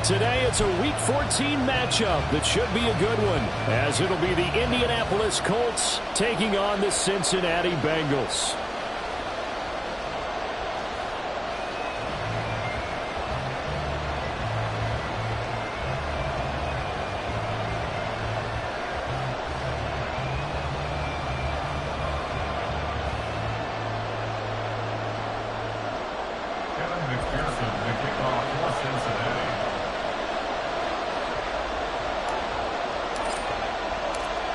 Today it's a Week 14 matchup that should be a good one, as it'll be the Indianapolis Colts taking on the Cincinnati Bengals.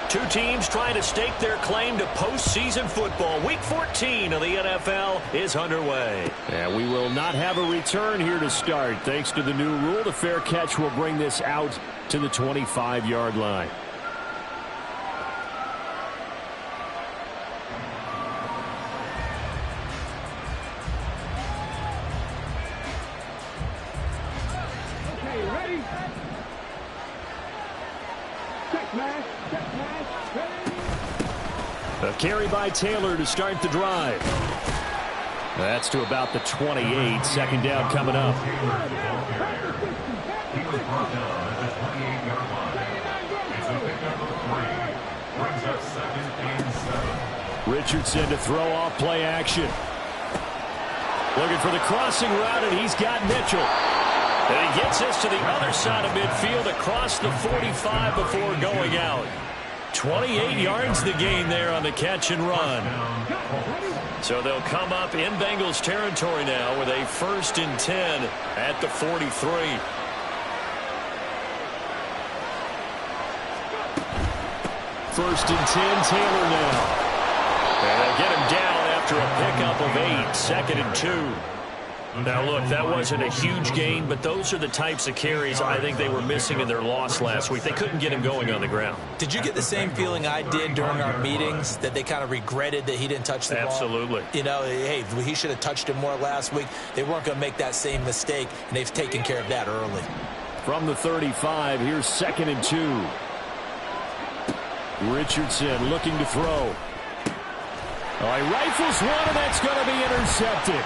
Two teams trying to stake their claim to postseason football. Week 14 of the NFL is underway. And we will not have a return here to start. Thanks to the new rule, the fair catch will bring this out to the 25-yard line. Okay, ready? Check, man. A carry by Taylor to start the drive. That's to about the 28. Second down coming up. Richardson to throw off play action. Looking for the crossing route, and he's got Mitchell. And he gets us to the other side of midfield across the 45 before going out. 28 yards the gain there on the catch and run. So they'll come up in Bengals territory now with a 1st and 10 at the 43. First and 10, Taylor now. And they get him down after a pickup of 8, 2nd and 2. Now, look, that wasn't a huge gain, but those are the types of carries I think they were missing in their loss last week. They couldn't get him going on the ground. Did you get the same feeling I did during our meetings, that they kind of regretted that he didn't touch the ball? Absolutely. You know, hey, he should have touched it more last week. They weren't going to make that same mistake, and they've taken care of that early. From the 35, here's 2nd and 2. Richardson looking to throw. Oh, he rifles one, and that's going to be intercepted.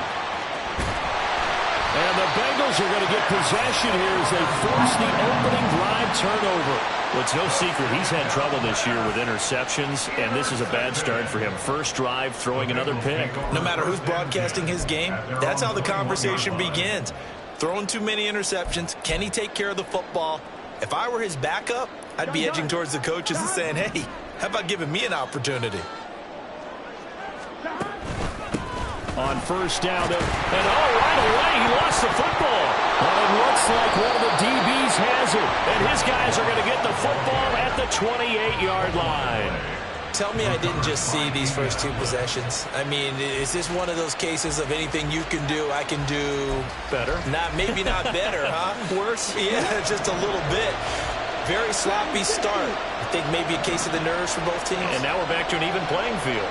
And the Bengals are going to get possession here as they force the opening drive turnover. Well, it's no secret he's had trouble this year with interceptions, and this is a bad start for him. First drive, throwing another pick. No matter who's broadcasting his game, that's how the conversation begins. Throwing too many interceptions. Can he take care of the football? If I were his backup, I'd be edging towards the coaches and saying, hey, how about giving me an opportunity? On first down, and right away, he lost the football. Well, it looks like one of the DBs has it, and his guys are going to get the football at the 28-yard line. Tell me I didn't just see these first two possessions. I mean, is this one of those cases of anything you can do, I can do better? Maybe not better, huh? Worse? Yeah, just a little bit. Very sloppy start. I think maybe a case of the nerves for both teams. And now we're back to an even playing field.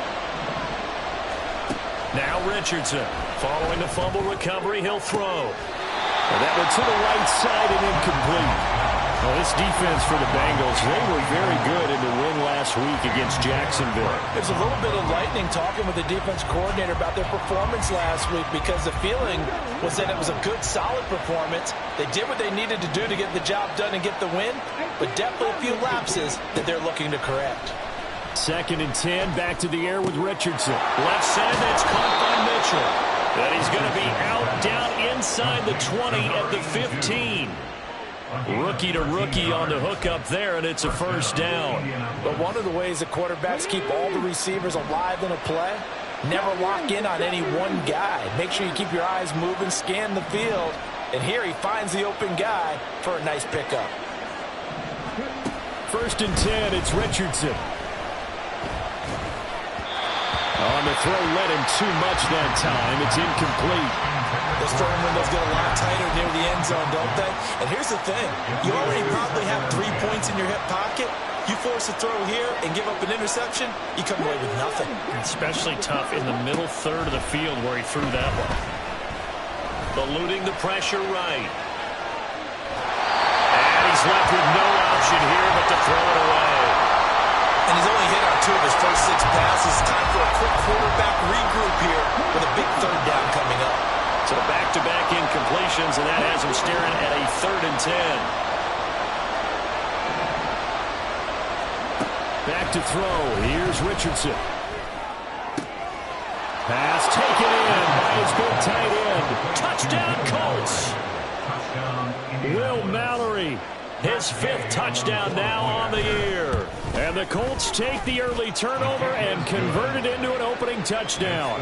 Now Richardson, following the fumble recovery, he'll throw. And that one to the right side and incomplete. Well, this defense for the Bengals, they were very good in the win last week against Jacksonville. There's a little bit of lightning talking with the defense coordinator about their performance last week, because the feeling was that it was a good, solid performance. They did what they needed to do to get the job done and get the win, but definitely a few lapses that they're looking to correct. 2nd and 10, back to the air with Richardson. Left side, that's caught by Mitchell. And he's going to be out down inside the 20 at the 15. Rookie to rookie on the hook up there, and it's a first down. But one of the ways the quarterbacks keep all the receivers alive in a play, never lock in on any one guy. Make sure you keep your eyes moving, scan the field, and here he finds the open guy for a nice pickup. 1st and 10, it's Richardson. On the throw, led him too much that time. It's incomplete. Those throwing windows get a lot tighter near the end zone, don't they? And here's the thing. You already probably have 3 points in your hip pocket. You force a throw here and give up an interception, you come away with nothing. Especially tough in the middle third of the field where he threw that one. Eluding the pressure right. And he's left with no option here but to throw it away. And he's only hit on 2 of his first 6 passes. Time for a quick quarterback regroup here with a big 3rd down coming up. So back-to-back incompletions, and that has him staring at a 3rd and 10. Back to throw. Here's Richardson. Pass taken in by his big tight end. Touchdown, Colts. Will Mallory, his 5th touchdown now on the year. And the Colts take the early turnover and convert it into an opening touchdown.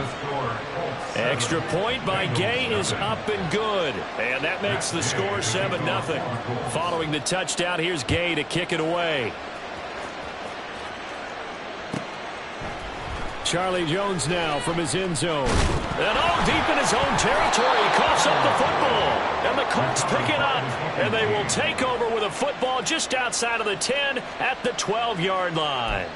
Extra point by Gay is up and good. And that makes the score 7-0. Following the touchdown, here's Gay to kick it away. Charlie Jones now from his end zone. And all deep in his own territory. He coughs up the football. And the Colts pick it up. And they will take over with a football just outside of the 10 at the 12-yard line.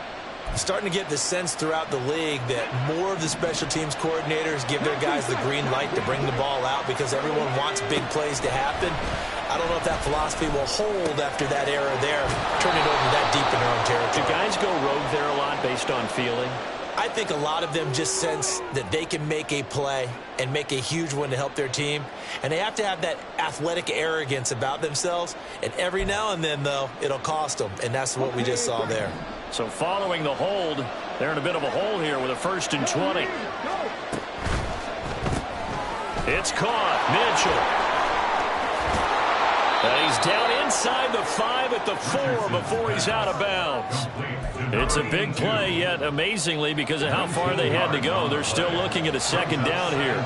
Starting to get the sense throughout the league that more of the special teams coordinators give their guys the green light to bring the ball out because everyone wants big plays to happen. I don't know if that philosophy will hold after that era there, turn it over that deep in their own territory. Do guys go rogue there a lot based on feeling? I think a lot of them just sense that they can make a play and make a huge one to help their team. And they have to have that athletic arrogance about themselves. And every now and then, though, it'll cost them. And that's what we just saw there. So following the hold, they're in a bit of a hole here with a 1st and 20. It's caught. Mitchell. And he's down inside the 5 at the 4 before he's out of bounds. It's a big play, yet amazingly, because of how far they had to go, they're still looking at a 2nd down here.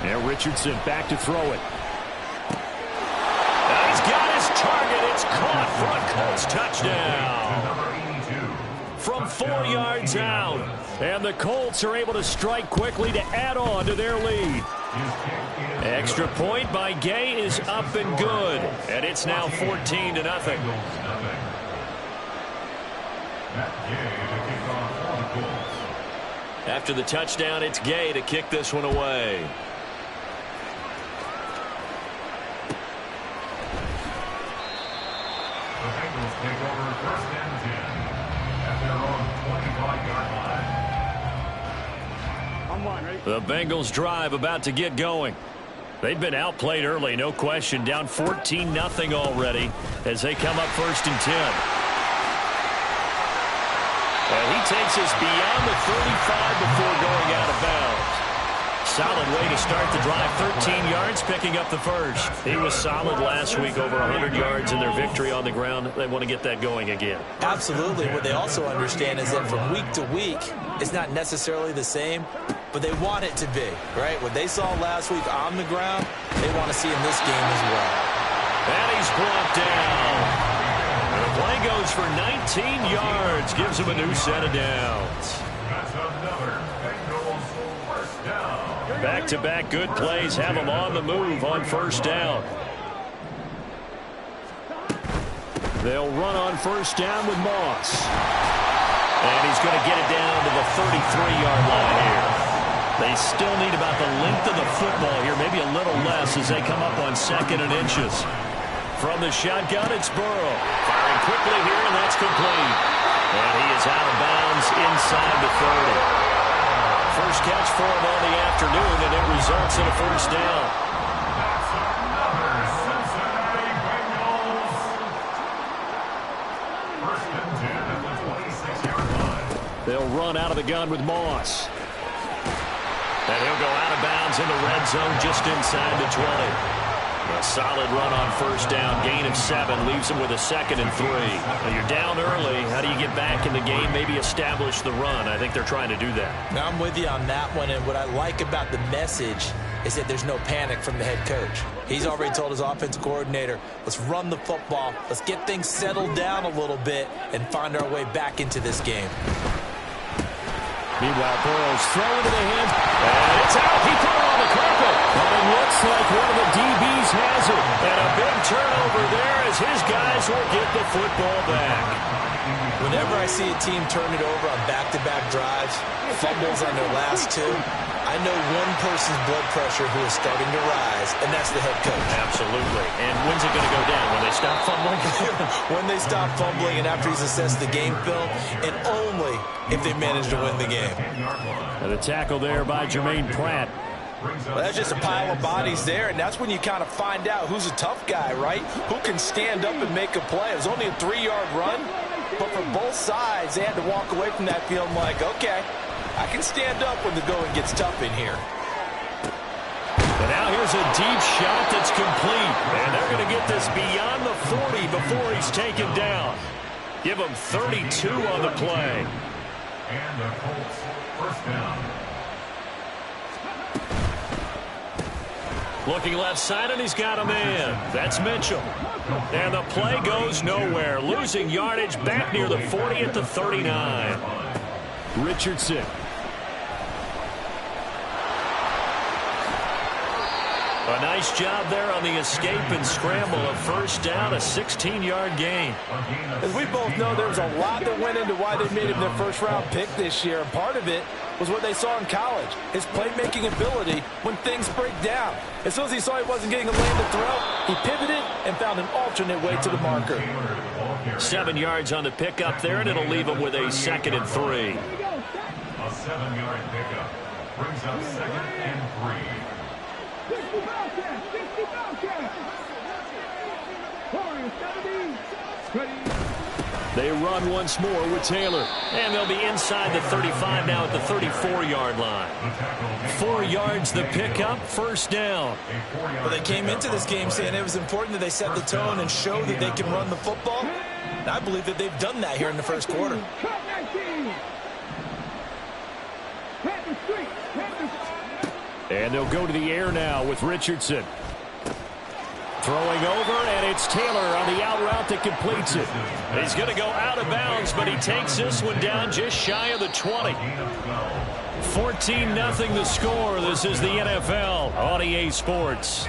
And Richardson back to throw it. And he's got his target. It's caught for a Colts touchdown. From 4 yards out. And the Colts are able to strike quickly to add on to their lead. Extra point by Gay is up and good. And it's now 14-0. After the touchdown, it's Gay to kick this one away. The Bengals take over 1st and 10 at their own 25-yard line. The Bengals drive about to get going. They've been outplayed early, no question. Down 14-0 already as they come up 1st and 10. And he takes us beyond the 35 before going out of bounds. Solid way to start the drive. 13 yards, picking up the 1st. He was solid last week, over 100 yards in their victory on the ground. They want to get that going again. Absolutely. What they also understand is that from week to week, it's not necessarily the same, but they want it to be, right? What they saw last week on the ground, they want to see in this game as well. And he's brought down. And the play goes for 19 yards, gives him a new set of downs. That's another Bengals 1st down. Back-to-back good plays have him on the move on 1st down. They'll run on 1st down with Moss. And he's going to get it down to the 33-yard line here. They still need about the length of the football here, maybe a little less as they come up on 2nd and inches. From the shotgun, it's Burrow. Firing quickly here, and that's complete. And he is out of bounds inside the 30. First catch for him on the afternoon, and it results in a 1st down. That's another Cincinnati Bengals 1st and 10 at the 26-yard line. They'll run out of the gun with Moss. And he'll go out of bounds in the red zone just inside the 20. A solid run on 1st down. Gain of 7 leaves him with a 2nd and 3. Now you're down early. How do you get back in the game? Maybe establish the run. I think they're trying to do that. Now I'm with you on that one, and what I like about the message is that there's no panic from the head coach. He's already told his offensive coordinator, let's run the football, let's get things settled down a little bit and find our way back into this game. Meanwhile, Burrow's thrown into the hands, and it's out. He threw it on the carpet. And it looks like one of the DBs has it. And a big turnover there as his guys will get the football back. Whenever I see a team turn it over on back-to-back drives, fumbles on their last 2, I know one person's blood pressure who is starting to rise, and that's the head coach. Absolutely. And when's it going to go down? When they stop fumbling? When they stop fumbling and after he's assessed the game film, and only if they manage to win the game. And a tackle there by Jermaine Pratt. Well, that's just a pile of bodies there, and that's when you kind of find out who's a tough guy, right? Who can stand up and make a play. It was only a 3-yard run, but for both sides, they had to walk away from that feeling like, okay, I can stand up when the going gets tough in here. And now here's a deep shot that's complete. And they're going to get this beyond the 40 before he's taken down. Give him 32 on the play. And the Colts first down. Looking left side, and he's got a man. That's Mitchell. And the play goes nowhere. Losing yardage back near the 40 at the 39. Richardson. A nice job there on the escape and scramble. A first down, a 16-yard gain. As we both know, there was a lot that went into why they made him their first-round pick this year. And part of it was what they saw in college, his playmaking ability when things break down. As soon as he saw he wasn't getting a lane to throw, he pivoted and found an alternate way to the marker. 7 yards on the pickup there, and it'll leave him with a 2nd and 3. A 7-yard pickup brings up 2nd and 3. 60 Bobcats, 60 Bobcats. 4 70. Ready. They run once more with Taylor. And they'll be inside the 35 now at the 34-yard line. 4 yards the pickup, first down. Well, they came into this game saying it was important that they set the tone and show that they can run the football. And I believe that they've done that here in the first quarter. And they'll go to the air now with Richardson. Throwing over, and it's Taylor on the out route that completes it. He's going to go out of bounds, but he takes this one down just shy of the 20. 14-0 the score. This is the NFL on EA Sports.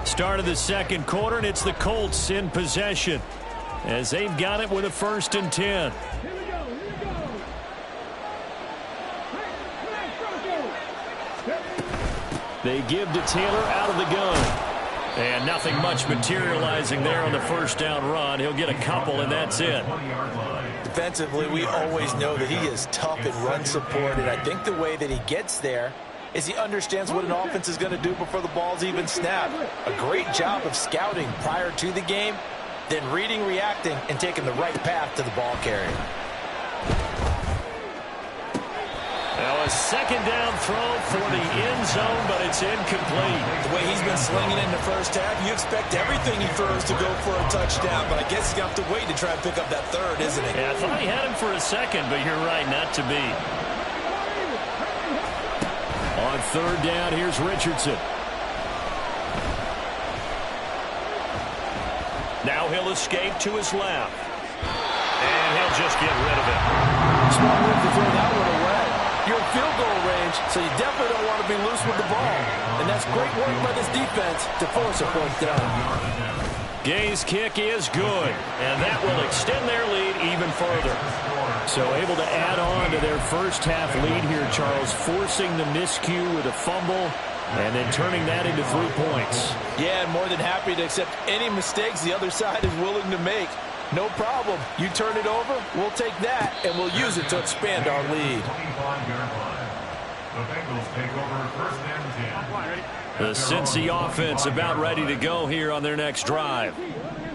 Start of the second quarter, and it's the Colts in possession as they've got it with a 1st and 10. They give to Taylor out of the gun. And nothing much materializing there on the first down run. He'll get a couple, and that's it. Defensively, we always know that he is tough and run support, and I think the way that he gets there is he understands what an offense is going to do before the ball's even snapped. A great job of scouting prior to the game, then reading, reacting, and taking the right path to the ball carrier. Now a 2nd down throw for the end zone, but it's incomplete. The way he's been slinging in the first half, you expect everything he throws to go for a touchdown, but I guess he's going to have to wait to try and pick up that 3rd, isn't he? Yeah, I thought he had him for a 2nd, but you're right, not to be. On 3rd down, here's Richardson. Now he'll escape to his left. And he'll just get rid of it. Smart move to throw that one away. You're in field goal range, so you definitely don't want to be loose with the ball. And that's great work by this defense to force a 4th down. Gay's kick is good, and that will extend their lead even further. So able to add on to their first half lead here, Charles, forcing the miscue with a fumble and then turning that into 3 points. Yeah, and more than happy to accept any mistakes the other side is willing to make. No problem. You turn it over, we'll take that, and we'll use it to expand our lead. The Bengals take over 1st and 10. The Cincy offense about ready to go here on their next drive.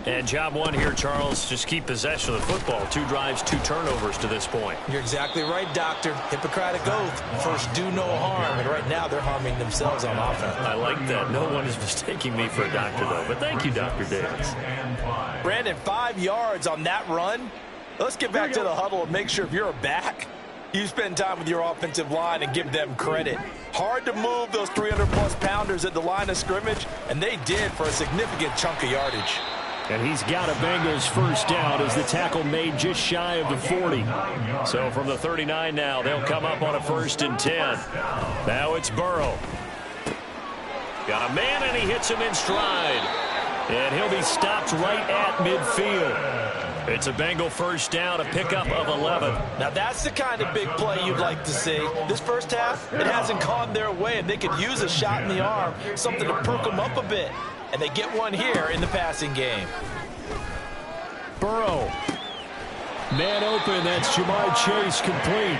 And job one here, Charles, just keep possession of the football. 2 drives, 2 turnovers to this point. You're exactly right, Doctor. Hippocratic oath. First, do no harm. And right now, they're harming themselves on offense. I like that. No one is mistaking me for a doctor, though. But thank you, Dr. Davis. Brandon, 5 yards on that run. Let's get back to the huddle and make sure if you're a back, you spend time with your offensive line and give them credit. Hard to move those 300-plus pounders at the line of scrimmage, and they did for a significant chunk of yardage. And he's got a Bengals first down as the tackle made just shy of the 40. So from the 39 now, they'll come up on a 1st and 10. Now it's Burrow. Got a man, and he hits him in stride. And he'll be stopped right at midfield. It's a Bengal first down, a pickup of 11. Now that's the kind of big play you'd like to see. This first half, it hasn't gone their way, and they could use a shot in the arm, something to perk them up a bit. And they get one here in the passing game. Burrow. Man open, that's Ja'Marr Chase, complete.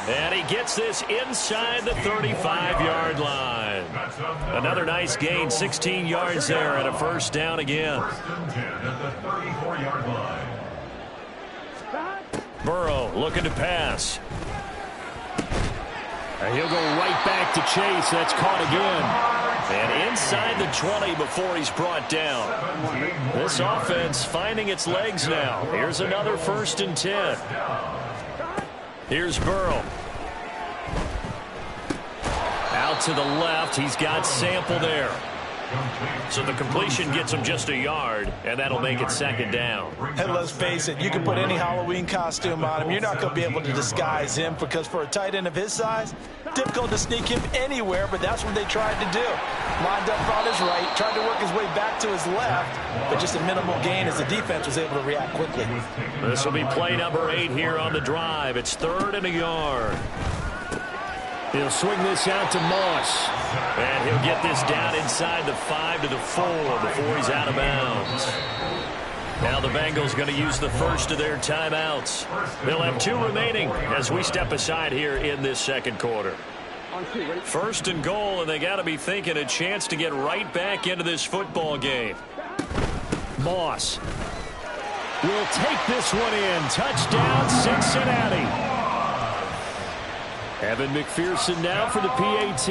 And he gets this inside the 35-yard line. Another nice gain, 16 yards there, and a first down again. First and 10 at the 34-yard line. Burrow looking to pass. And he'll go right back to Chase. That's caught again. And inside the 20 before he's brought down. This offense finding its legs now. Here's another first and 10. Here's Burrow. Out to the left. He's got Sample there. So the completion gets him just a yard, and that'll make it second down. And let's face it, you can put any Halloween costume on him. You're not going to be able to disguise him because for a tight end of his size, difficult to sneak him anywhere, but that's what they tried to do. Lined up on his right, tried to work his way back to his left, but just a minimal gain as the defense was able to react quickly. This will be play number 8 here on the drive. It's 3rd and a yard. He'll swing this out to Moss. And he'll get this down inside the 5 to the 4 before he's out of bounds. Now the Bengals going to use the first of their timeouts. They'll have 2 remaining as we step aside here in this second quarter. First and goal, and they got to be thinking a chance to get right back into this football game. Moss will take this one in. Touchdown, Cincinnati. Evan McPherson now for the PAT.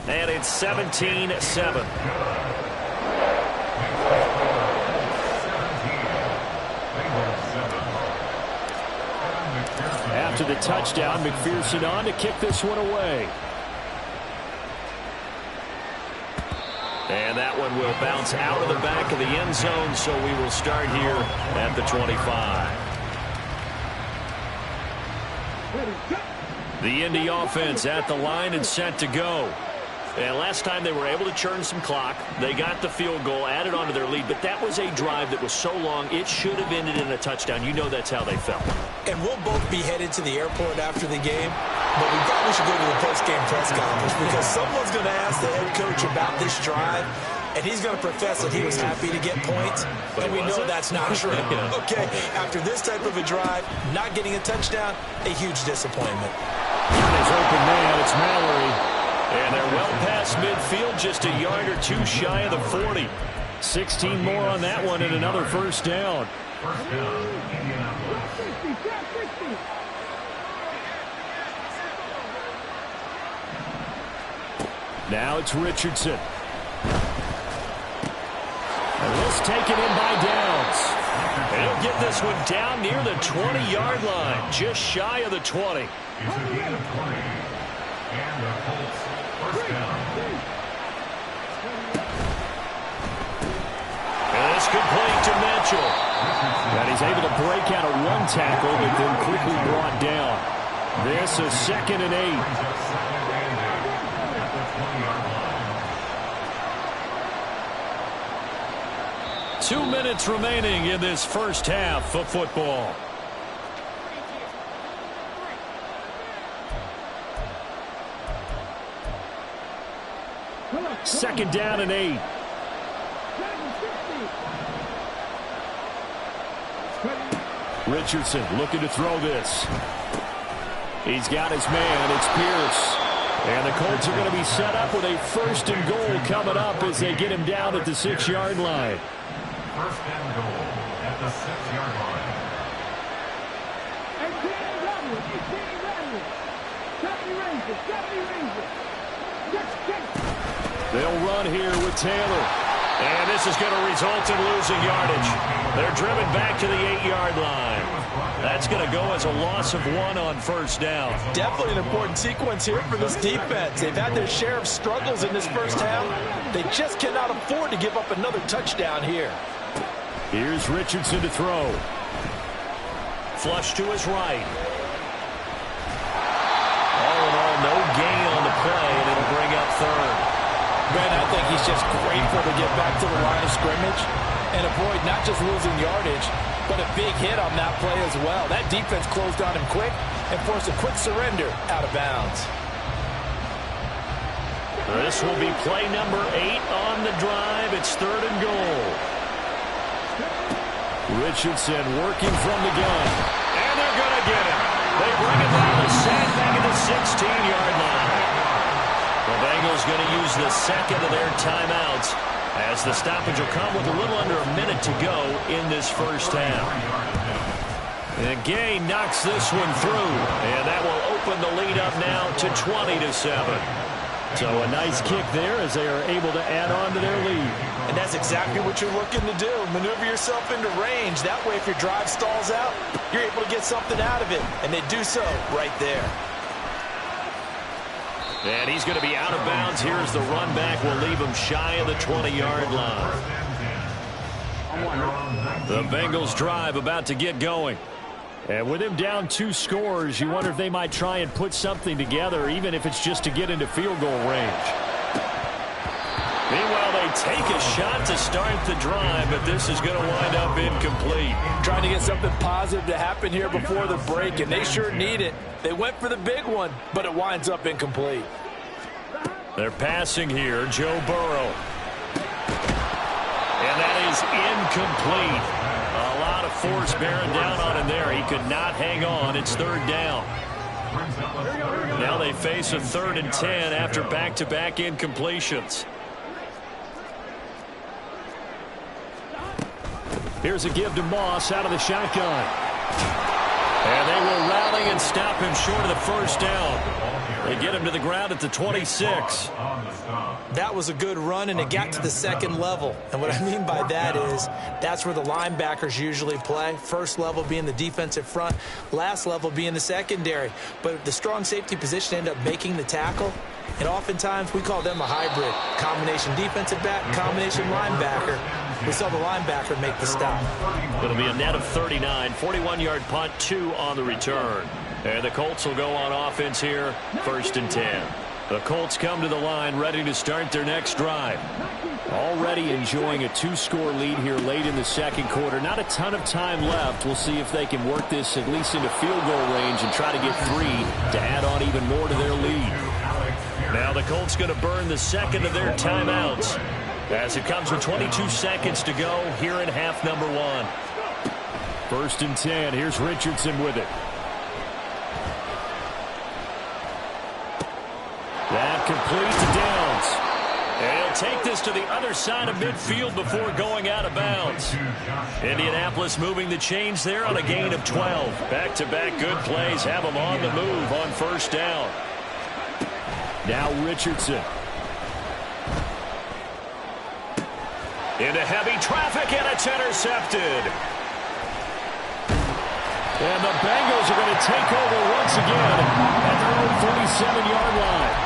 And it's 17-7. After the touchdown, McPherson on to kick this one away. And that one will bounce out of the back of the end zone, so we will start here at the 25. The Indy offense at the line and set to go. And last time they were able to churn some clock. They got the field goal, added on to their lead, but that was a drive that was so long, it should have ended in a touchdown. You know that's how they felt. And we'll both be headed to the airport after the game, but we probably should go to the post-game press conference because someone's going to ask the head coach about this drive, and he's going to profess that he was happy to get points, and we know that's not true. Okay, after this type of a drive, not getting a touchdown, a huge disappointment. It's open man, it's Mallory. And they're well past midfield, just a yard or 2 shy of the 40. 16 more on that one and another first down. First down, Indianapolis. Now it's Richardson. And this taken in by Downs. And he'll get this one down near the 20-yard line, just shy of the 20. It's a gain of 20. And the Colts, first down. And it's complete to Mitchell. And he's able to break out of one tackle, but then quickly brought down. This is 2nd and 8. 2 minutes remaining in this first half of football. Second down and 8. Richardson looking to throw this. He's got his man. It's Pierce. And the Colts are going to be set up with a first and goal coming up as they get him down at the 6-yard line. First and goal at the 6-yard line. They'll run here with Taylor. And this is going to result in losing yardage. They're driven back to the 8-yard line. That's going to go as a loss of 1 on first down. Definitely an important sequence here for this defense. They've had their share of struggles in this first half. They just cannot afford to give up another touchdown here. Here's Richardson to throw. Flush to his right. All in all, no gain on the play, and it'll bring up 3rd. Ben, I think he's just grateful to get back to the line of scrimmage and avoid not just losing yardage, but a big hit on that play as well. That defense closed on him quick and forced a quick surrender out of bounds. This will be play number 8 on the drive. It's 3rd and goal. Richardson working from the gun. And they're going to get him. They bring him down the sack back at the 16-yard line. The Bengals going to use the second of their timeouts as the stoppage will come with a little under a minute to go in this first half. And Gay knocks this one through, and that will open the lead up now to 20-7. So a nice kick there as they are able to add on to their lead. And that's exactly what you're looking to do. Maneuver yourself into range. That way, if your drive stalls out, you're able to get something out of it. And they do so right there. And he's going to be out of bounds here as the run back will leave him shy of the 20-yard line. The Bengals drive about to get going. And with him down 2 scores, you wonder if they might try and put something together, even if it's just to get into field goal range. Meanwhile, they take a shot to start the drive, but this is going to wind up incomplete. Trying to get something positive to happen here before the break, and they sure need it. They went for the big one, but it winds up incomplete. They're passing here, Joe Burrow. And that is incomplete. A lot of force bearing down on him there. He could not hang on. It's 3rd down. Now they face a 3rd and 10 after back-to-back incompletions. Here's a give to Moss out of the shotgun. And they will rally and stop him short of the first down. They get him to the ground at the 26. That was a good run, and it got to the second level. And what I mean by that is that's where the linebackers usually play. First level being the defensive front, last level being the secondary. But the strong safety position ended up making the tackle. And oftentimes we call them a hybrid. Combination defensive back, combination linebacker. We saw the linebacker make the stop. Going to be a net of 39, 41-yard punt, 2 on the return. And the Colts will go on offense here, 1st and 10. The Colts come to the line ready to start their next drive. Already enjoying a 2-score lead here late in the second quarter. Not a ton of time left. We'll see if they can work this at least into field goal range and try to get 3 to add on even more to their lead. Now the Colts going to burn the second of their timeouts as it comes with 22 seconds to go here in half number 1. 1st and 10. Here's Richardson with it. That completes to Downs. And he'll take this to the other side of midfield before going out of bounds. Indianapolis moving the chains there on a gain of 12. Back-to-back good plays have them on the move on 1st down. Now Richardson. Into heavy traffic, and it's intercepted. And the Bengals are going to take over once again at their own 47-yard line.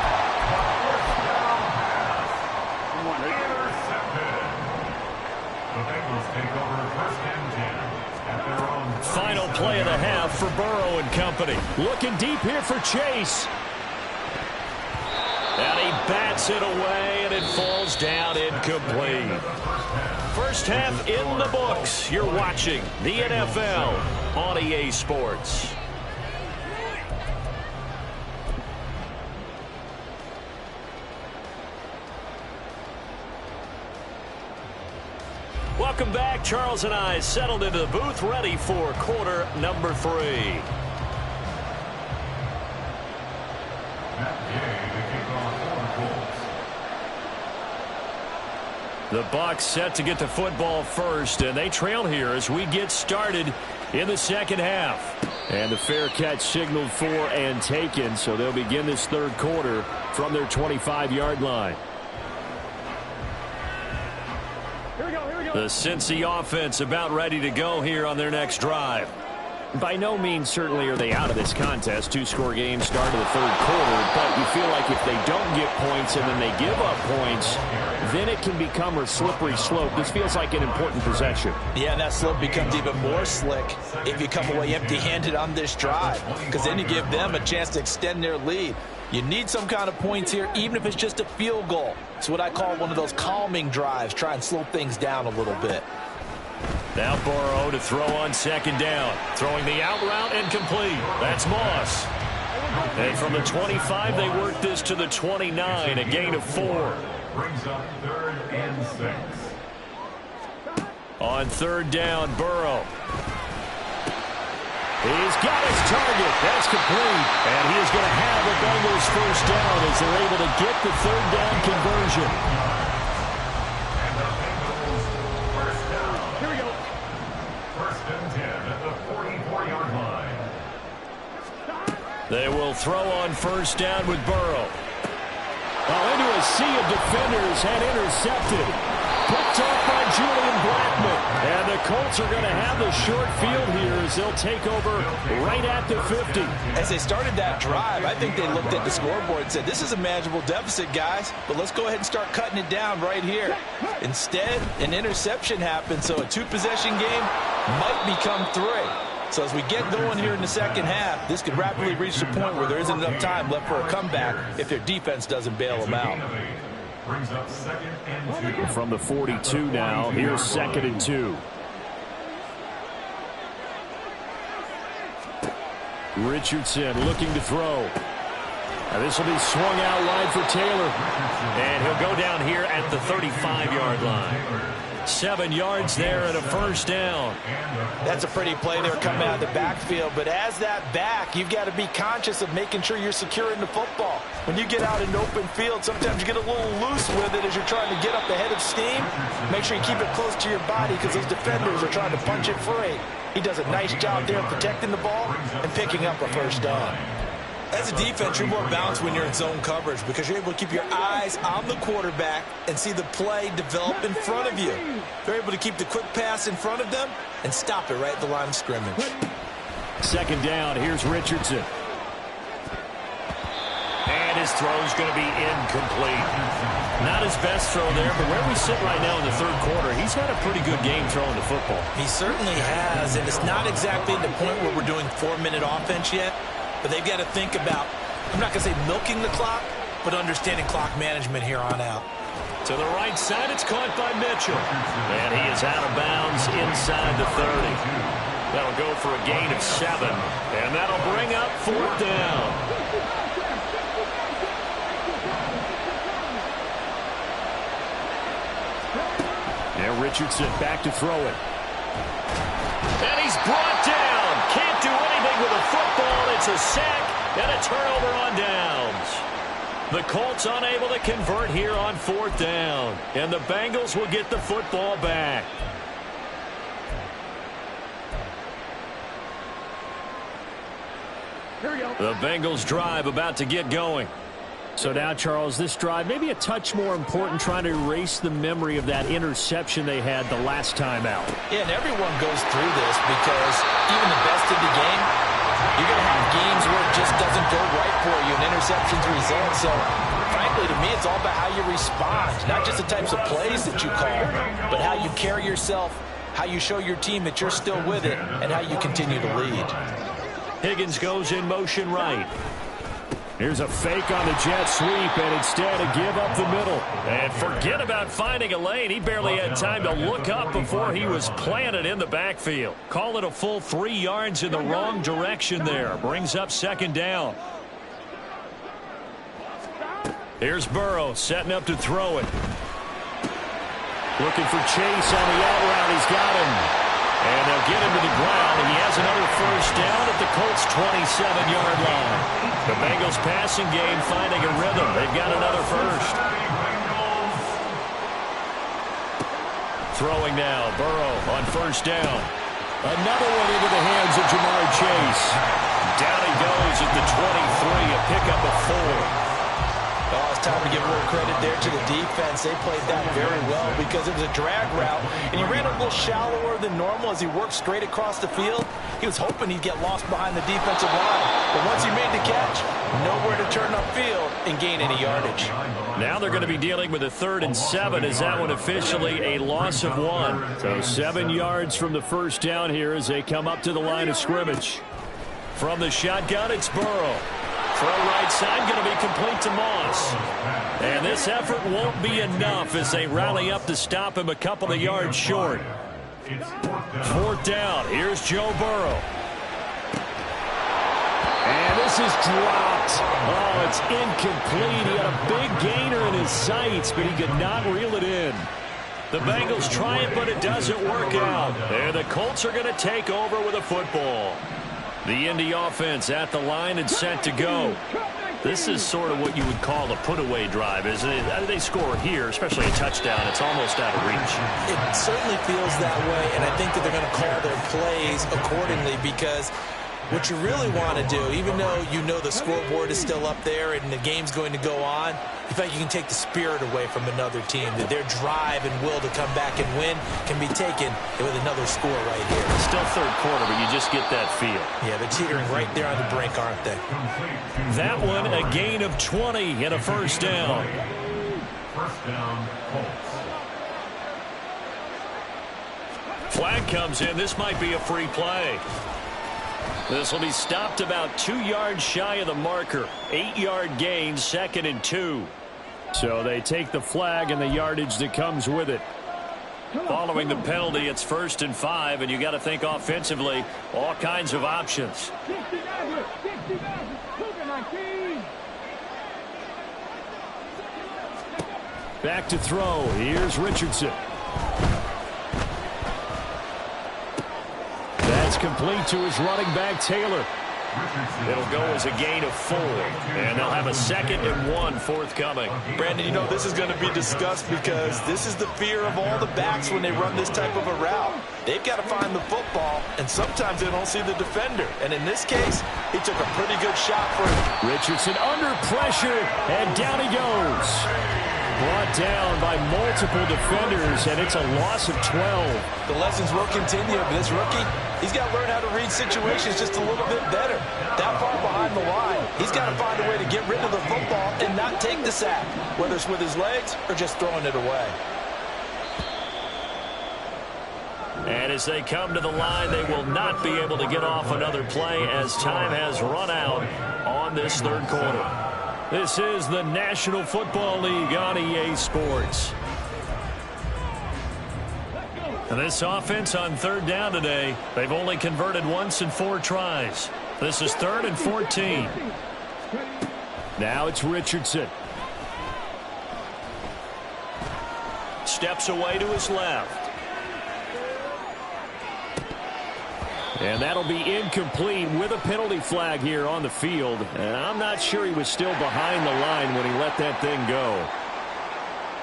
Final play of the half for Burrow and company. Looking deep here for Chase. And he bats it away, and it falls down incomplete. First half in the books. You're watching the NFL on EA Sports. Welcome back. Charles and I settled into the booth, ready for quarter number 3. The Bucs set to get the football first, and they trail here as we get started in the second half. And the fair catch signaled for and taken, so they'll begin this third quarter from their 25-yard line. The Cincy offense about ready to go here on their next drive. By no means certainly are they out of this contest. 2-score game start of the third quarter, but you feel like if they don't get points and then they give up points, then it can become a slippery slope. This feels like an important possession. Yeah, and that slope becomes even more slick if you come away empty-handed on this drive, because then you give them a chance to extend their lead. You need some kind of points here, even if it's just a field goal. It's what I call one of those calming drives. Try and slow things down a little bit. Now Burrow to throw on second down. Throwing the out route incomplete. That's Moss. And from the 25, they work this to the 29, a gain of 4. Brings up 3rd and 6. On 3rd down, Burrow. He's got his target. That's complete. And he is going to have the Bengals first down as they're able to get the 3rd down conversion. And the Bengals first down. Here we go. 1st and 10 at the 44-yard line. They will throw on 1st down with Burrow. Into a sea of defenders and intercepted. Picked off by Julian Blackmon. And the Colts are going to have the short field here as they'll take over right at the 50. As they started that drive, I think they looked at the scoreboard and said, this is a manageable deficit, guys, but let's go ahead and start cutting it down right here. Instead, an interception happened, so a 2-possession game might become 3. So as we get going here in the second half, this could rapidly reach the point where there isn't enough time left for a comeback if their defense doesn't bail them out. Brings up 2nd and 2. From the 42 now, here's 2nd and 2. Richardson looking to throw. This will be swung out wide for Taylor. And he'll go down here at the 35-yard line. 7 yards there and a first down. That's a pretty play there coming out of the backfield, but as that back, you've got to be conscious of making sure you're securing the football. When you get out in open field, sometimes you get a little loose with it as you're trying to get up ahead of steam. Make sure you keep it close to your body because those defenders are trying to punch it free. He does a nice job there protecting the ball and picking up a first down. As a defense, you're more balanced when you're in zone coverage because you're able to keep your eyes on the quarterback and see the play develop in front of you. They're able to keep the quick pass in front of them and stop it right at the line of scrimmage. 2nd down, here's Richardson. And his throw's going to be incomplete. Not his best throw there, but where we sit right now in the 3rd quarter, he's had a pretty good game throwing the football. He certainly has, and it's not exactly the point where we're doing 4-minute offense yet. But they've got to think about, I'm not going to say milking the clock, but understanding clock management here on out. To the right side, it's caught by Mitchell. And he is out of bounds inside the 30. That'll go for a gain of 7. And that'll bring up 4th down. And Richardson back to throw it. And he's brought down. Can't do anything with a football. It's a sack and a turnover on downs. The Colts unable to convert here on 4th down. And the Bengals will get the football back. Here we go. The Bengals drive about to get going. So now, Charles, this drive maybe a touch more important, trying to erase the memory of that interception they had the last time out. Yeah, and everyone goes through this because even the best of the game, you're going to have games where it just doesn't go right for you and interceptions result. So, frankly, to me, it's all about how you respond, not just the types of plays that you call, but how you carry yourself, how you show your team that you're still with it, and how you continue to lead. Higgins goes in motion right. Here's a fake on the jet sweep, and instead a give up the middle. And forget about finding a lane. He barely had time to look up before he was planted in the backfield. Call it a full 3 yards in the wrong direction there. Brings up 2nd down. Here's Burrow setting up to throw it. Looking for Chase on the out route. He's got him. And they'll get him to the ground, and he has another first down at the Colts' 27-yard line. The Bengals passing game finding a rhythm. They've got another first. Throwing now, Burrow on 1st down. Another one into the hands of Jamar Chase. Down he goes at the 23, a pickup of 4. Oh, it's time to give a little credit there to the defense. They played that very well because it was a drag route, and he ran a little shallower than normal as he worked straight across the field. He was hoping he'd get lost behind the defensive line, but once he made the catch, nowhere to turn upfield and gain any yardage. Now they're going to be dealing with a 3rd and 7 as that one officially a loss of 1. So 7 yards from the first down here as they come up to the line of scrimmage. From the shotgun, it's Burrow. Throw right side going to be complete to Moss. And this effort won't be enough as they rally up to stop him a couple of yards short. 4th down. Here's Joe Burrow. And this This is dropped. Oh, it's incomplete. He had a big gainer in his sights, but he could not reel it in. The Bengals try it, but it doesn't work out. And the Colts are going to take over with a football. The Indy offense at the line and set to go. This is sort of what you would call a put-away drive, isn't it? They score here, especially a touchdown. It's almost out of reach. It certainly feels that way, and I think that they're going to call their plays accordingly because what you really want to do, even though you know the scoreboard is still up there and the game's going to go on, in fact, you can take the spirit away from another team, that their drive and will to come back and win can be taken with another score right here. It's still third quarter, but you just get that feel. Yeah, they're teetering right there on the brink, aren't they? That one, a gain of 20 and a first down. First down, Colts. Flag comes in. This might be a free play. This will be stopped about 2 yards shy of the marker. 8-yard gain, 2nd and 2. So they take the flag and the yardage that comes with it. Following the penalty, it's 1st and 5, and you got to think offensively, all kinds of options. Back to throw. Here's Richardson. That's complete to his running back, Taylor. It'll go as a gain of 4, and they'll have a 2nd and 1 forthcoming. Brandon, you know this is going to be discussed because this is the fear of all the backs when they run this type of a route. They've got to find the football, and sometimes they don't see the defender. And in this case, he took a pretty good shot for it. Richardson under pressure, and down he goes. Brought down by multiple defenders, and it's a loss of 12. The lessons will continue, but this rookie, he's got to learn how to read situations just a little bit better. That far behind the line, he's got to find a way to get rid of the football and not take the sack, whether it's with his legs or just throwing it away. And as they come to the line, they will not be able to get off another play as time has run out on this third quarter. This is the National Football League on EA Sports. And this offense on third down today, they've only converted once in 4 tries. This is 3rd and 14. Now it's Richardson. Steps away to his left. And that'll be incomplete with a penalty flag here on the field. And I'm not sure he was still behind the line when he let that thing go.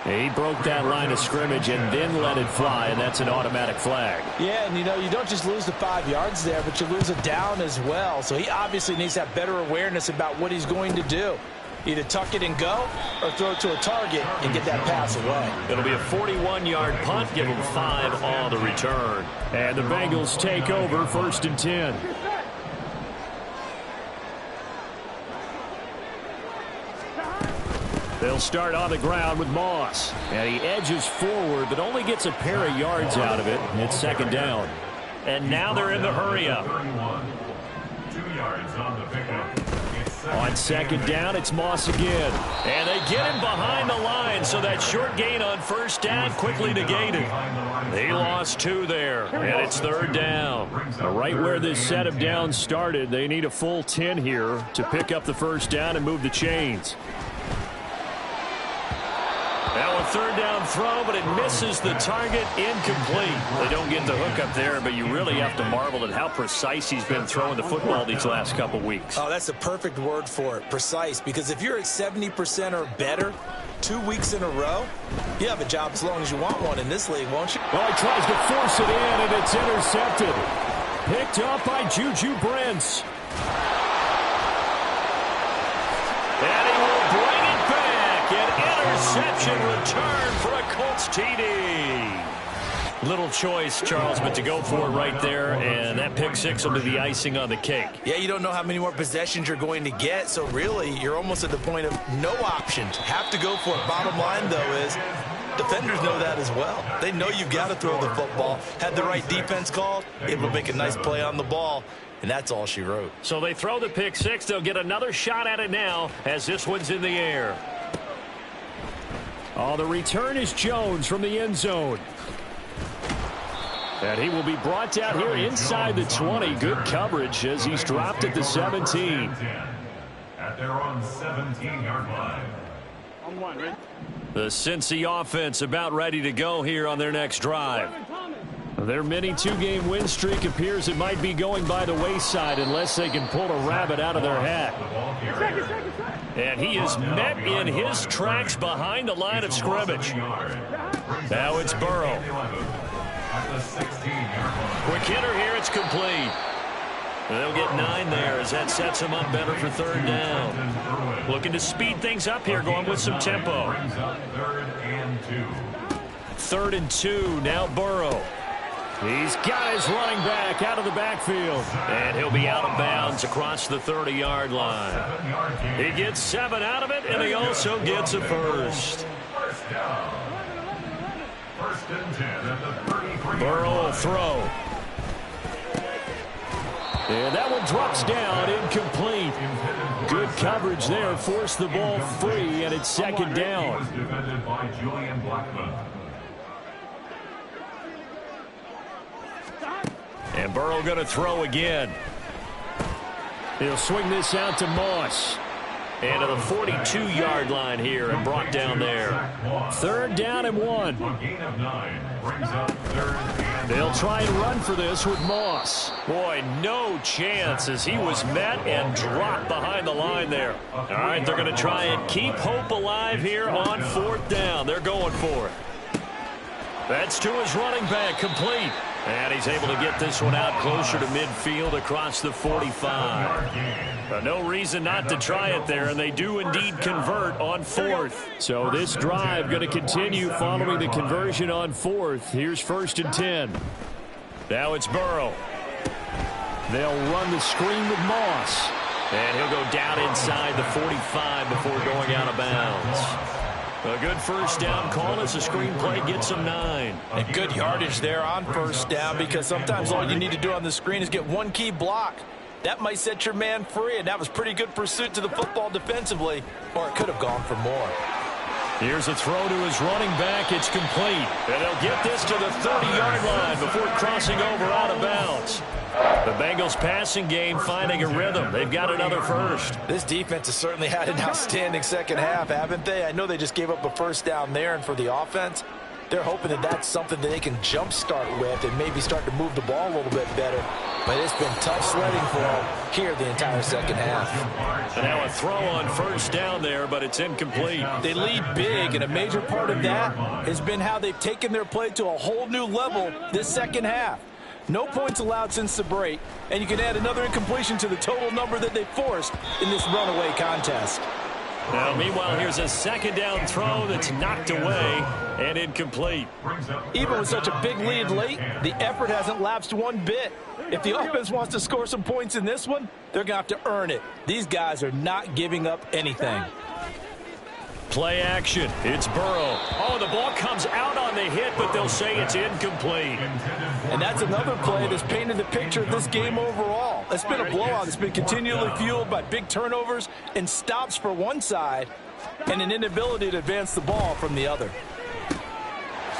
He broke that line of scrimmage and then let it fly, and that's an automatic flag. Yeah, and you know, you don't just lose the 5 yards there, but you lose a down as well. So he obviously needs to have better awareness about what he's going to do. Either tuck it and go or throw it to a target and get that pass away. It'll be a 41-yard punt, give him 5 on the return. And the Bengals take over 1st and 10. They'll start on the ground with Moss. And he edges forward, but only gets a pair of yards out of it. It's 2nd down. And now they're in the hurry-up. 2 yards on the pickup. On 2nd down, it's Moss again. And they get him behind the line, so that short gain on 1st down quickly negated. They lost 2 there, and it's 3rd down. Right where this set of downs started, they need a full 10 here to pick up the 1st down and move the chains. Now a 3rd down throw, but it misses the target, incomplete. They don't get the hook up there, but you really have to marvel at how precise he's been throwing the football these last couple weeks. Oh, that's the perfect word for it, precise, because if you're at 70% or better 2 weeks in a row, you have a job as long as you want one in this league, won't you? Well, he tries to force it in, and it's intercepted. Picked up by Juju Brents. And he will bring it back. An interception return for a Colts TD. Little choice, Charles, but to go for it right there, and that pick 6 will be the icing on the cake. Yeah, you don't know how many more possessions you're going to get, so really you're almost at the point of no options. Have to go for it. Bottom line, though, is defenders know that as well. They know you've got to throw the football. Had the right defense called, able to make a nice play on the ball, and that's all she wrote. So they throw the pick 6. They'll get another shot at it now as this one's in the air. Oh, the return is Jones from the end zone. And he will be brought down here inside the 20. Good coverage as he's dropped at the 17. at their own 17-yard line. On one, right? The Cincy offense about ready to go here on their next drive. Their mini two-game win streak appears it might be going by the wayside unless they can pull a rabbit out of their hat. And he is met in his tracks behind the line of scrimmage. Now it's Burrow. Quick hitter here, it's complete. They'll get 9 there as that sets them up better for third down. Looking to speed things up here, going with some tempo. 3rd and 2, now Burrow. He's got his running back out of the backfield. And he'll be out of bounds across the 30-yard line. He gets 7 out of it, and he also gets a first. Burrow will throw. And that one drops down, incomplete. Good coverage there, forced the ball free, and it's 2nd down. And Burrow going to throw again. He'll swing this out to Moss. And to the 42-yard line here and brought down there. 3rd down and 1. They'll try and run for this with Moss. Boy, no chance as he was met and dropped behind the line there. All right, they're going to try and keep hope alive here on 4th down. They're going for it. That's to his running back, complete. And he's able to get this one out closer to midfield across the 45. No reason not to try it there, and they do indeed convert on 4th. So this drive going to continue following the conversion on 4th. Here's 1st and 10. Now it's Burrow. They'll run the screen with Moss. And he'll go down inside the 45 before going out of bounds. A good 1st down call as the screenplay gets him 9. And good yardage there on 1st down, because sometimes all you need to do on the screen is get one key block. That might set your man free, and that was pretty good pursuit to the football defensively, or it could have gone for more. Here's a throw to his running back. It's complete. And they'll get this to the 30-yard line before crossing over out of bounds. The Bengals passing game finding a rhythm. They've got another first. This defense has certainly had an outstanding second half, haven't they? I know they just gave up a 1st down there, and for the offense, they're hoping that that's something that they can jumpstart with and maybe start to move the ball a little bit better. But it's been tough sledding for them here the entire second half. And now a throw on 1st down there, but it's incomplete. They lead big, and a major part of that has been how they've taken their play to a whole new level this second half. No points allowed since the break, and you can add another incompletion to the total number that they forced in this runaway contest. Now, meanwhile, here's a 2nd down throw that's knocked away and incomplete. Even with such a big lead late, the effort hasn't lapsed one bit. If the offense wants to score some points in this one, they're going to have to earn it. These guys are not giving up anything. Play action. It's Burrow. Oh, the ball comes out on the hit, but they'll say it's incomplete. And that's another play that's painted the picture of this game overall. It's been a blowout. It's been continually fueled by big turnovers and stops for one side and an inability to advance the ball from the other.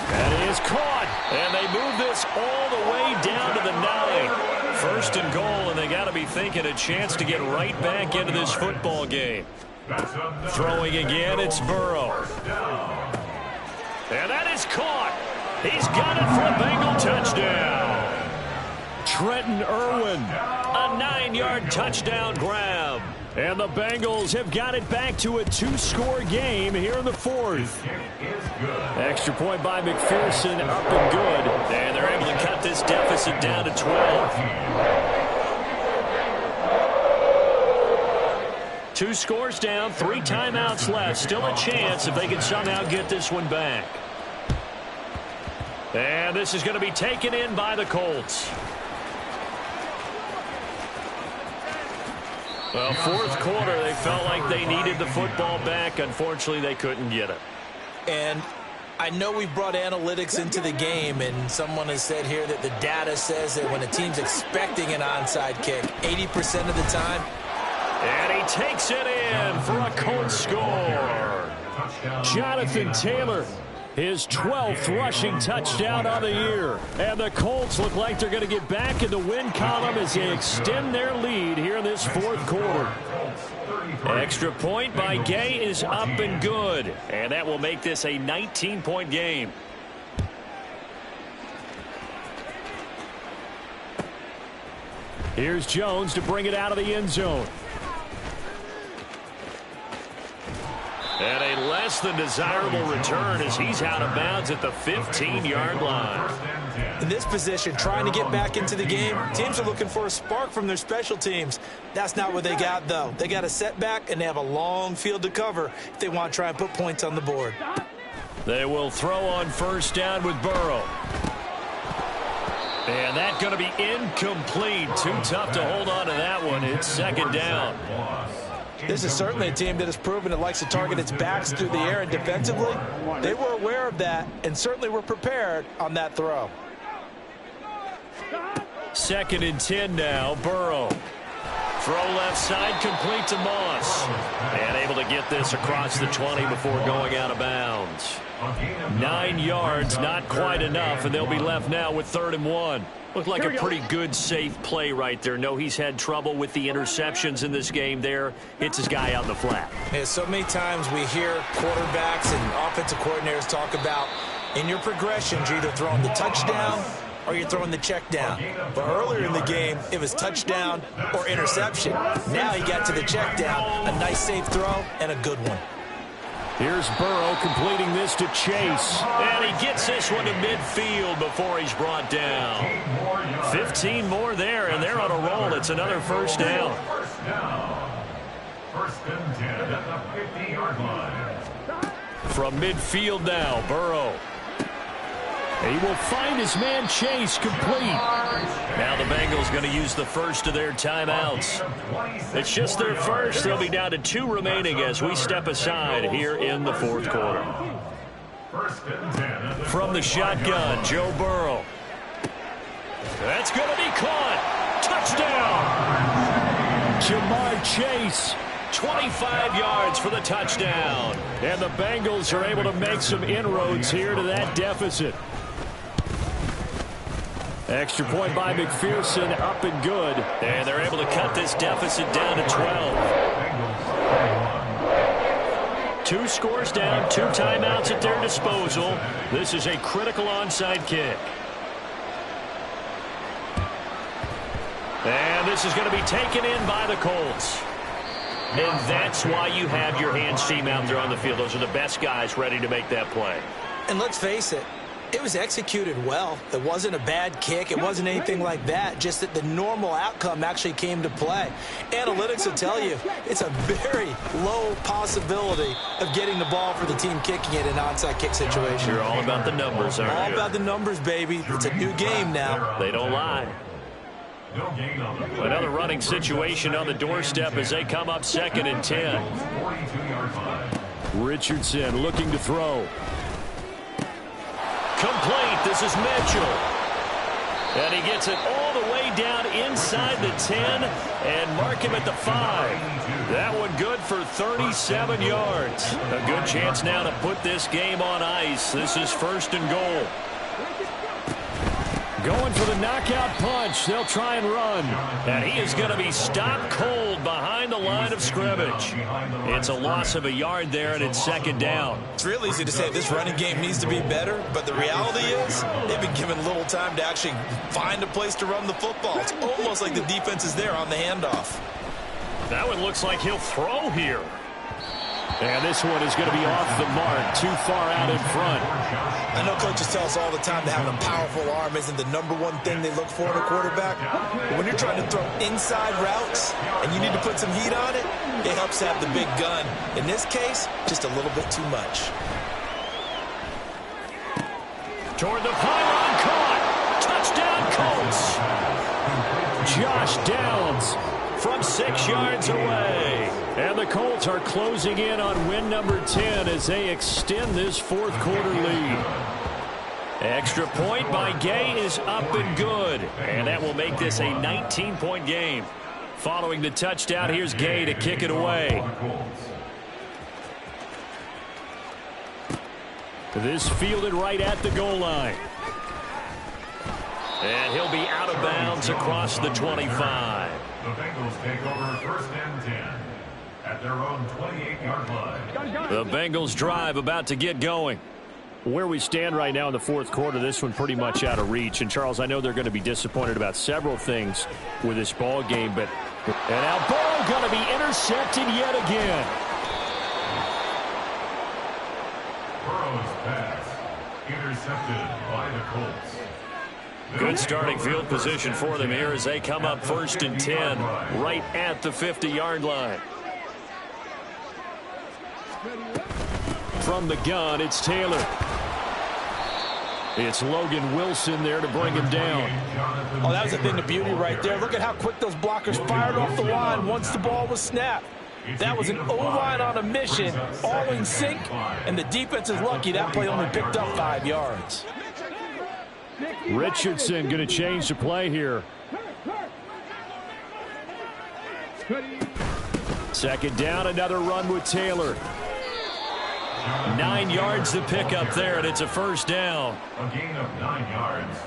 That is caught. And they move this all the way down to the 9. 1st and goal, and they got to be thinking a chance to get right back into this football game. Throwing again, it's Burrow. And that is caught. He's got it for a Bengal touchdown. Trenton Irwin, a 9-yard touchdown grab. And the Bengals have got it back to a 2-score game here in the 4th. Extra point by McPherson, up and good. And they're able to cut this deficit down to 12. 2 scores down, 3 timeouts left. Still a chance if they can somehow get this one back. And this is going to be taken in by the Colts. Well, 4th quarter, they felt like they needed the football back. Unfortunately, they couldn't get it. And I know we brought analytics into the game, and someone has said here that the data says that when a team's expecting an onside kick, 80% of the time, and he takes it in for a Colts score. Jonathan Taylor, his 12th rushing touchdown on the year. And the Colts look like they're going to get back in the win column as they extend their lead here in this 4th quarter. Extra point by Gay is up and good. And that will make this a 19-point game. Here's Jones to bring it out of the end zone. And a less than desirable return as he's out of bounds at the 15-yard line. In this position, trying to get back into the game, teams are looking for a spark from their special teams. That's not what they got, though. They got a setback, and they have a long field to cover if they want to try and put points on the board. They will throw on first down with Burrow. And that's going to be incomplete. Too tough to hold on to that one. It's second down. This is certainly a team that has proven it likes to target its backs through the air, and defensively, they were aware of that and certainly were prepared on that throw. Second and 10 now, Burrow. Throw left side, complete to Moss. And able to get this across the 20 before going out of bounds. 9 yards, not quite enough, and they'll be left now with 3rd and 1. Looked like a pretty good, safe play right there. No, he's had trouble with the interceptions in this game there. Hits his guy out in the flat. Yeah, so many times we hear quarterbacks and offensive coordinators talk about in your progressions, you're either throwing the touchdown or you're throwing the check down. But earlier in the game, it was touchdown or interception. Now he got to the check down, a nice safe throw, and a good one. Here's Burrow completing this to Chase. And he gets this one to midfield before he's brought down. 15 more there, and they're on a roll. It's another first down. First and 10 at the 50-yard line. From midfield now, Burrow. He will find his man Chase complete. Now the Bengals going to use the first of their timeouts. It's just their first. They'll be down to 2 remaining as we step aside here in the 4th quarter. First and 10. From the shotgun, Joe Burrow. That's going to be caught. Touchdown. Jamar Chase. 25 yards for the touchdown. And the Bengals are able to make some inroads here to that deficit. Extra point by McPherson, up and good. And they're able to cut this deficit down to 12. 2 scores down, 2 timeouts at their disposal. This is a critical onside kick. And this is going to be taken in by the Colts. And that's why you have your hands team out there on the field. Those are the best guys ready to make that play. And let's face it, it was executed well. It wasn't a bad kick. It wasn't anything like that. Just that the normal outcome actually came to play. Analytics will tell you it's a very low possibility of getting the ball for the team kicking it in an onside kick situation. You're all about the numbers, aren't you? All about the numbers, baby. It's a new game now. They don't lie. Another running situation on the doorstep as they come up 2nd and 10. Richardson looking to throw. Complete. This is Mitchell. And he gets it all the way down inside the 10 and mark him at the 5. That one good for 37 yards. A good chance now to put this game on ice. This is 1st and goal. Going for the knockout punch. They'll try and run. And he is going to be stopped cold behind the line of scrimmage. It's a loss of a yard there, and it's 2nd down. It's real easy to say this running game needs to be better, but the reality is they've been given little time to actually find a place to run the football. It's almost like the defense is there on the handoff. That one looks like he'll throw here. And this one is going to be off the mark, too far out in front. I know coaches tell us all the time that having a powerful arm isn't the #1 thing they look for in a quarterback. But when you're trying to throw inside routes and you need to put some heat on it, it helps have the big gun. In this case, just a little bit too much. Toward the pylon, caught. Touchdown, Colts. Josh Downs from 6 yards away. And the Colts are closing in on win number 10 as they extend this 4th quarter lead. Extra point by Gay is up and good. And that will make this a 19-point game. Following the touchdown, here's Gay to kick it away. This fielded right at the goal line. And he'll be out of bounds across the 25. The Bengals take over 1st and 10 at their own 28-yard line. The Bengals drive about to get going. Where we stand right now in the fourth quarter, this one pretty much out of reach. And, Charles, I know they're going to be disappointed about several things with this ball game, but and now ball going to be intercepted yet again. Burrow's pass intercepted by the Colts. Good starting field position for them here as they come up 1st and 10 right at the 50-yard line. From the gun, it's Taylor. It's Logan Wilson there to bring him down. Oh, that was a thing of beauty right there. Look at how quick those blockers fired off the line once the ball was snapped. That was an O-line on a mission, all in sync, and the defense is lucky that play only picked up 5 yards. Richardson going to change the play here. 2nd down, another run with Taylor. 9 yards to pick up there, and it's a 1st down. A gain of 9 yards.